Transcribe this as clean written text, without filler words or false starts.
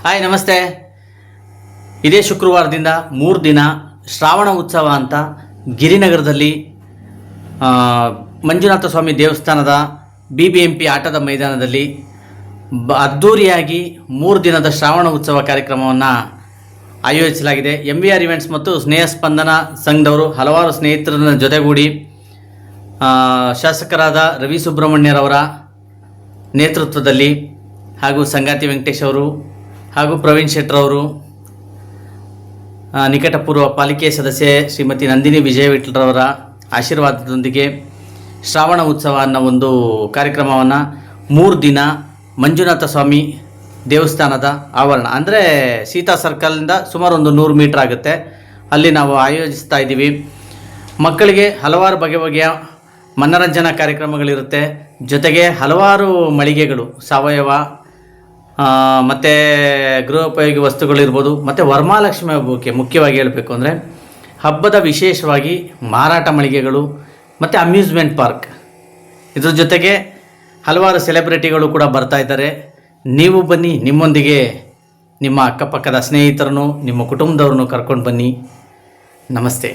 Hi ನಮಸ್ತೆ. ಇದೇ ಶುಕ್ರವಾರದಿಂದ 3 ದಿನ ಶ್ರಾವಣ ಉತ್ಸವ ಅಂತ ಗಿರಿನಗರದಲ್ಲಿ ಮಂಜುನಾಥ ಸ್ವಾಮಿ ದೇವಸ್ಥಾನದ BBMP ಆಟದ ಮೈದಾನದಲ್ಲಿ ಅದ್ಧೂರಿಯಾಗಿ 3 ದಿನದ ಶ್ರಾವಣ ಉತ್ಸವ ಕಾರ್ಯಕ್ರಮವನ್ನು ಆಯೋಜಿಸಲಾಗಿದೆ. MVR ಇವೆಂಟ್ಸ್ ಮತ್ತು ಸ್ನೇಹ ಸ್ಪಂದನ ಸಂಘದವರು ಹಲವಾರು ಸ್ನೇಹಿತರ ಜೊತೆಗೂಡಿ ಶಾಸಕರಾದ ರವಿ ಸುಬ್ರಹ್ಮಣ್ಯರವರ ನೇತೃತ್ವದಲ್ಲಿ ಹಾಗೂ ಸಂಗಾತಿ ವೆಂಕಟೇಶ್ ಅವರು ಹಾಗೂ ಪ್ರವೀಣ್ ಶೆಟ್ಟರವರು, ನಿಕಟಪೂರ್ವ ಪಾಲಿಕೆ ಸದಸ್ಯೆ ಶ್ರೀಮತಿ ನಂದಿನಿ ವಿಜಯವಿಠಲರವರ ಆಶೀರ್ವಾದದೊಂದಿಗೆ ಶ್ರಾವಣ ಉತ್ಸವ ಅನ್ನೋ ಒಂದು ಕಾರ್ಯಕ್ರಮವನ್ನು 3 ದಿನ ಮಂಜುನಾಥ ಸ್ವಾಮಿ ದೇವಸ್ಥಾನದ ಆವರಣ ಅಂದರೆ ಸೀತಾ ಸರ್ಕಲ್ನಿಂದ ಸುಮಾರು ಒಂದು 100 ಮೀಟ್ರ್ ಆಗುತ್ತೆ, ಅಲ್ಲಿ ನಾವು ಆಯೋಜಿಸ್ತಾ ಇದ್ದೀವಿ. ಮಕ್ಕಳಿಗೆ ಹಲವಾರು ಬಗೆಯ ಮನರಂಜನಾ ಕಾರ್ಯಕ್ರಮಗಳಿರುತ್ತೆ. ಜೊತೆಗೆ ಹಲವಾರು ಮಳಿಗೆಗಳು, ಸಾವಯವ ಮತ್ತು ಗೃಹೋಪಯೋಗಿ ವಸ್ತುಗಳಿರ್ಬೋದು, ಮತ್ತು ವರಮಹಾಲಕ್ಷ್ಮಿ ಹಬ್ಬಕ್ಕೆ ಮುಖ್ಯವಾಗಿ ಹೇಳಬೇಕು ಅಂದರೆ ಹಬ್ಬದ ವಿಶೇಷವಾಗಿ ಮಾರಾಟ ಮಳಿಗೆಗಳು ಮತ್ತು ಅಮ್ಯೂಸ್ಮೆಂಟ್ ಪಾರ್ಕ್, ಇದ್ರ ಜೊತೆಗೆ ಹಲವಾರು ಸೆಲೆಬ್ರಿಟಿಗಳು ಕೂಡ ಬರ್ತಾ ಇದ್ದಾರೆ. ನೀವು ಬನ್ನಿ, ನಿಮ್ಮೊಂದಿಗೆ ನಿಮ್ಮ ಅಕ್ಕಪಕ್ಕದ ಸ್ನೇಹಿತರನ್ನು, ನಿಮ್ಮ ಕುಟುಂಬದವ್ರನ್ನು ಕರ್ಕೊಂಡು ಬನ್ನಿ. ನಮಸ್ತೆ.